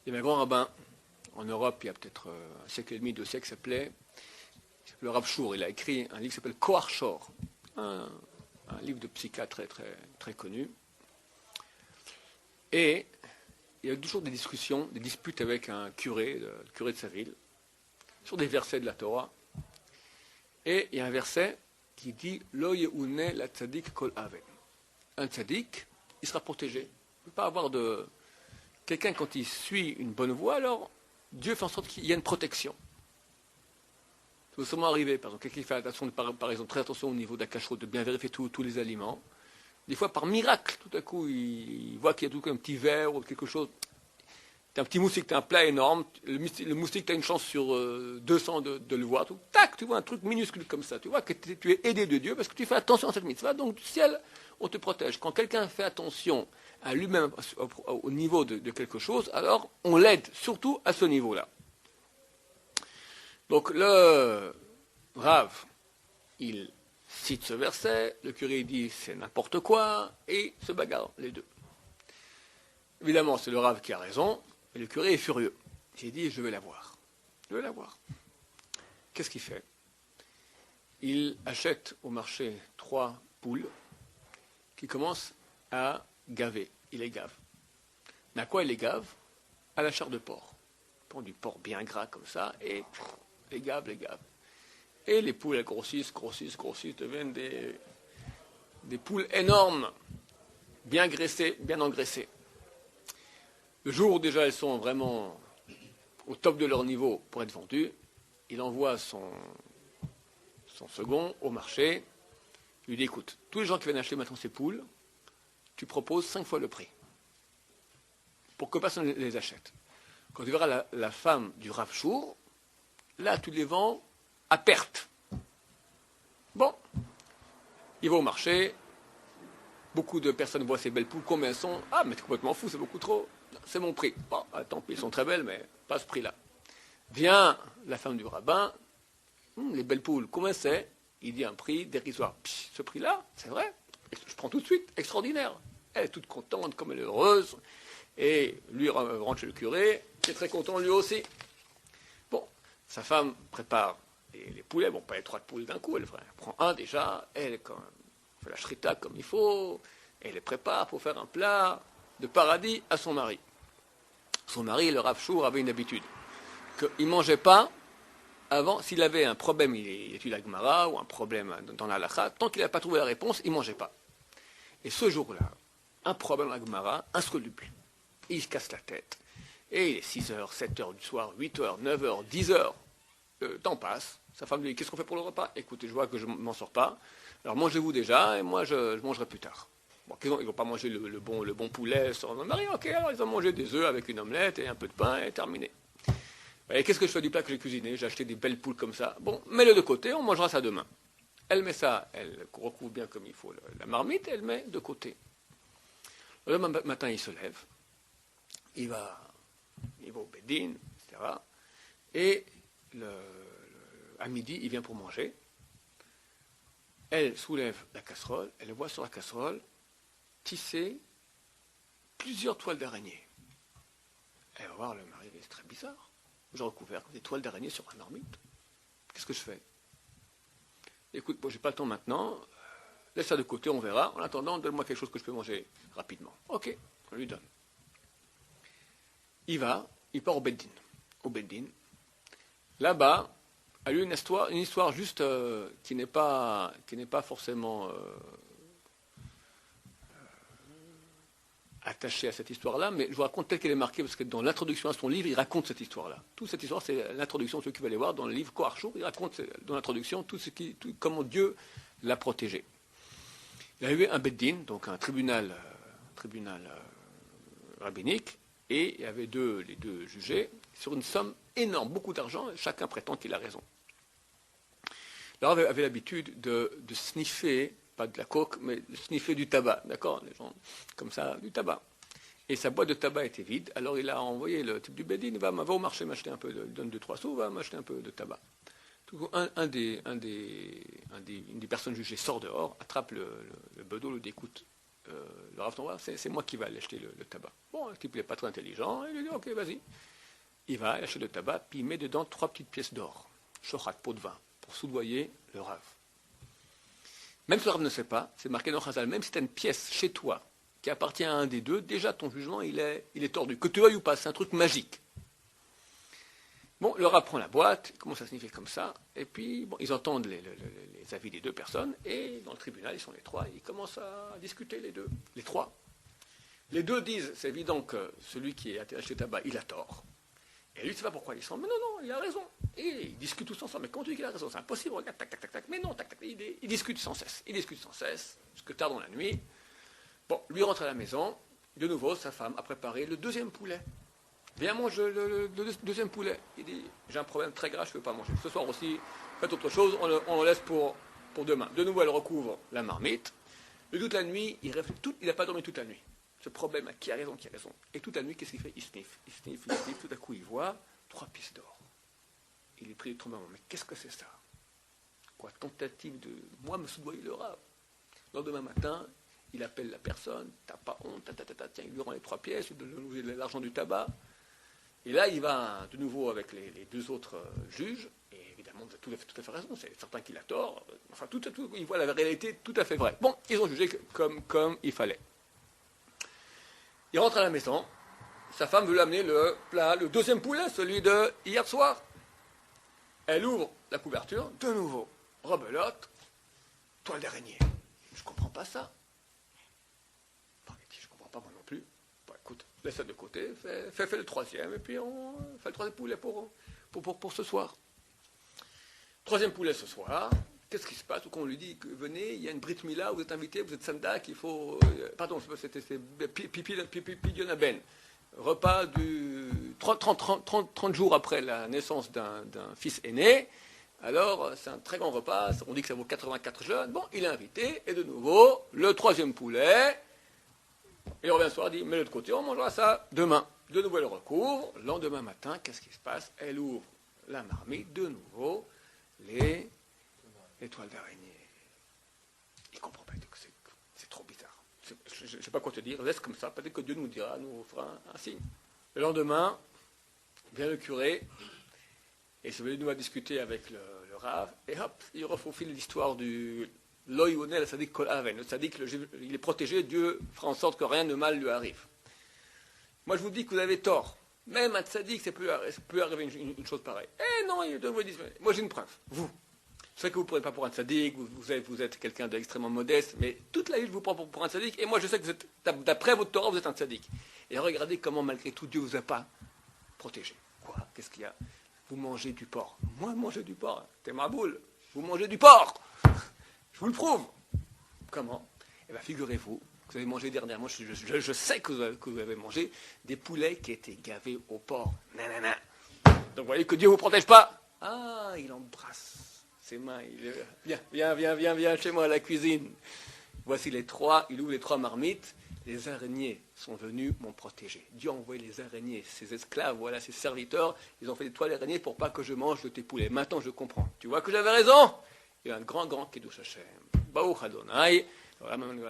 Il y avait un grand rabbin en Europe, il y a peut-être un siècle et demi, 2 siècles, il s'appelait le Rav Shur. Il a écrit un livre qui s'appelle Kohar Shor, un livre de psychiatre très, très, très connu. Et il y a toujours des discussions, des disputes avec un curé, le curé de sa ville, sur des versets de la Torah. Et il y a un verset qui dit Lo ye'une la tzadik kol ave. Un tzadik, il sera protégé. Il ne peut pas avoir de. Quelqu'un, quand il suit une bonne voie, alors Dieu fait en sorte qu'il y ait une protection. Ça peut sûrement arriver. Par exemple, quelqu'un qui fait attention, par exemple, très attention au niveau de la cacheroute, de bien vérifier tous les aliments. Des fois, par miracle, tout à coup, il voit qu'il y a tout un petit verre ou quelque chose. Tu as un petit moustique, tu as un plat énorme. Le moustique, tu as une chance sur 200 de le voir. Tout. Tac, tu vois un truc minuscule comme ça. Tu vois que tu es aidé de Dieu parce que tu fais attention à cette mitzvah. Donc, du ciel, on te protège. Quand quelqu'un fait attention à lui-même au niveau de quelque chose, alors on l'aide surtout à ce niveau-là. Donc, le Rav, il cite ce verset, le curé dit c'est n'importe quoi, et se bagarrent les deux. Évidemment, c'est le Rav qui a raison, mais le curé est furieux. Il dit je vais la voir. Je vais la voir. Qu'est-ce qu'il fait? Il achète au marché 3 poules qui commencent à gaver. Il les gave. Mais à quoi il les gave? À la chair de porc. Il prend du porc bien gras comme ça, et les gave. Et les poules, elles grossissent, deviennent des poules énormes, bien graissées, bien engraissées. Le jour où déjà elles sont vraiment au top de leur niveau pour être vendues, il envoie son second au marché. Il lui dit, écoute, tous les gens qui viennent acheter maintenant ces poules, tu proposes 5 fois le prix, pour que personne ne les achète. Quand tu verras la femme du Rav Shur, là tu les vends à perte. Bon, il va au marché, beaucoup de personnes voient ces belles poules, combien elles sont? Ah, mais t'es complètement fou, c'est beaucoup trop. C'est mon prix. Bon, tant pis, elles sont très belles, mais pas à ce prix-là. Vient la femme du rabbin, les belles poules, combien c'est? Il dit un prix dérisoire. Ce prix-là, c'est vrai, je prends tout de suite, extraordinaire. Elle est toute contente, comme elle est heureuse, et lui rentre chez le curé, qui est très content lui aussi. Bon, sa femme prépare les poulets, bon, pas les 3 poules d'un coup, elle prend un déjà, elle quand même, fait la shrita comme il faut, elle les prépare pour faire un plat de paradis à son mari. Son mari, le Rav Shur, avait une habitude, qu'il ne mangeait pas avant, s'il avait un problème, il étudie la Gemara, ou un problème dans la halakha, tant qu'il n'a pas trouvé la réponse, il ne mangeait pas. Et ce jour-là, un problème dans la Gemara, insoluble. Il se casse la tête. Et il est 6h, 7h du soir, 8h, 9h, 10h. Le temps passe. Sa femme lui dit, qu'est-ce qu'on fait pour le repas? Écoutez, je vois que je ne m'en sors pas. Alors mangez-vous déjà, et moi je mangerai plus tard. Bon, ils ne vont pas manger le bon poulet sans un mari. Ok, alors ils ont mangé des œufs avec une omelette et un peu de pain, et terminé. Et qu'est-ce que je fais du plat que j'ai cuisiné? J'ai acheté des belles poules comme ça. Bon, mets-le de côté, on mangera ça demain. Elle met ça, elle recouvre bien comme il faut la marmite, et elle met de côté. Le matin, il se lève, il va au Bédine, etc. Et à midi, il vient pour manger. Elle soulève la casserole, elle voit sur la casserole tisser plusieurs toiles d'araignée. Elle va voir le mari, c'est très bizarre. J'ai recouvert des toiles d'araignée sur ma marmite. Qu'est-ce que je fais? Écoute, bon, j'ai pas le temps maintenant, laisse ça de côté, on verra. En attendant, donne-moi quelque chose que je peux manger rapidement. Ok, on lui donne. Il part au Beddin. Au Beddin. Là-bas, a eu une histoire juste qui n'est pas forcément attachée à cette histoire-là, mais je vous raconte telle qu'elle est marquée, parce que dans l'introduction à son livre, il raconte cette histoire-là. Toute cette histoire, c'est l'introduction, ceux qui veulent aller voir, dans le livre Kohar Shur, il raconte dans l'introduction comment Dieu l'a protégé. Il y a eu un Beddin, donc un tribunal rabbinique, et il y avait les deux jugés, sur une somme énorme, beaucoup d'argent, et chacun prétend qu'il a raison. Alors, on avait l'habitude de sniffer, pas de la coke, mais de sniffer du tabac, d'accord? Les gens, comme ça, du tabac. Et sa boîte de tabac était vide, alors il a envoyé le type du Bédine, va au marché m'acheter un peu, donne 2-3 sous, va m'acheter un peu de tabac. Une des personnes jugées sort dehors, attrape le bedeau, le dit, écoute, le Rav Noir, c'est moi qui vais aller acheter le tabac. Bon, le type n'est pas très intelligent, il lui dit, ok, vas-y. Il va acheter le tabac, puis il met dedans 3 petites pièces d'or, shochat, pot de vin, pour soudoyer le Rav. Même si le Rav ne sait pas, c'est marqué dans Chazal, même si tu as une pièce chez toi qui appartient à un des deux, déjà ton jugement il est tordu. Que tu veuilles ou pas, c'est un truc magique. Bon, le Rav prend la boîte, il commence à sniffer comme ça, et puis bon, ils entendent les avis des deux personnes, et dans le tribunal, ils sont les trois, et ils commencent à discuter les trois. Les deux disent, c'est évident que celui qui a acheté le tabac, il a tort. Et lui, il ne sait pas pourquoi. Ils sont, mais non, il a raison. Et ils discutent tous ensemble. Mais quand tu dis qu'il a raison, c'est impossible. Regarde, tac, tac, tac, tac. Mais non, tac, tac. Ils discutent sans cesse. Jusque tard dans la nuit. Bon, lui rentre à la maison. De nouveau, sa femme a préparé le deuxième poulet. Viens manger le deuxième poulet. Il dit, j'ai un problème très grave, je ne peux pas manger. Ce soir aussi, faites autre chose, on le laisse pour demain. De nouveau, elle recouvre la marmite. Et toute la nuit, il n'a pas dormi toute la nuit. Ce problème, qui a raison. Et toute la nuit, qu'est-ce qu'il fait? Il sniffe. Tout à coup, il voit 3 pièces d'or. Il est pris de tremblement. Mais qu'est-ce que c'est ça? Quoi, tentative de moi me soudoyer le Rav. Le lendemain matin, il appelle la personne. T'as pas honte, tiens, il lui rend les 3 pièces, il donne l'argent du tabac. Et là, il va de nouveau avec les deux autres juges. Et évidemment, vous avez tout à fait raison. C'est certain qu'il a tort. Enfin, il voit la réalité tout à fait vraie. Bon, ils ont jugé comme il fallait. Il rentre à la maison, sa femme veut l'amener le deuxième poulet, celui de hier soir. Elle ouvre la couverture, de nouveau, rebelote, toile d'araignée. Je ne comprends pas ça. Enfin, je ne comprends pas moi non plus. Bon, écoute, laisse ça de côté, fais le troisième, et puis on fait le troisième poulet pour ce soir. Troisième poulet ce soir. Qu'est-ce qui se passe? Ou qu'on lui dit que venez, il y a une Brit Mila, vous êtes invité, vous êtes sandak, il faut. Pardon, c'était Pipi Yonaben. Repas du 30 jours après la naissance d'un fils aîné. Alors, c'est un très grand repas, on dit que ça vaut 84 jeunes. Bon, il est invité, et de nouveau, le troisième poulet. Il revient le soir, il dit, mets-le de côté, on mangera ça demain. De nouveau, elle recouvre. Le lendemain matin, qu'est-ce qui se passe? Elle ouvre la marmite, de nouveau, les toiles d'araignée. Il ne comprend pas, c'est trop bizarre. Je ne sais pas quoi te dire, laisse comme ça, peut-être que Dieu nous fera un signe. Le lendemain, vient le curé, et c'est venu nous à discuter avec le Rav, et hop, il refaufile l'histoire du Loïonel Sadik Kol Aven. Le Sadik, il est protégé, Dieu fera en sorte que rien de mal lui arrive. Moi je vous dis que vous avez tort. Même à Sadik, ça peut arriver une chose pareille. Eh non, moi j'ai une preuve, vous. Je sais que vous ne pourrez pas pour un tzaddik, vous êtes quelqu'un d'extrêmement modeste, mais toute la vie je vous prends pour un tzaddik, et moi je sais que vous êtes, d'après votre Torah, vous êtes un tzaddik. Et regardez comment malgré tout Dieu ne vous a pas protégé. Quoi? Qu'est-ce qu'il y a? Vous mangez du porc. Moi, manger du porc, t'es ma boule. Vous mangez du porc. Je vous le prouve. Comment? Eh bien, figurez-vous que vous avez mangé dernièrement, je sais que vous avez mangé des poulets qui étaient gavés au porc. Nanana. Donc vous voyez que Dieu ne vous protège pas. Ah, il embrasse ses mains. Viens chez moi à la cuisine. Voici il ouvre les 3 marmites. Les araignées sont venues m'ont protégé. Dieu a envoyé les araignées, ses esclaves, voilà, ses serviteurs. Ils ont fait des toiles d'araignées pour pas que je mange de tes poulets. Maintenant, je comprends. Tu vois que j'avais raison? Il y a un grand Kiddush Hashem. Baruch Adonai. Amen.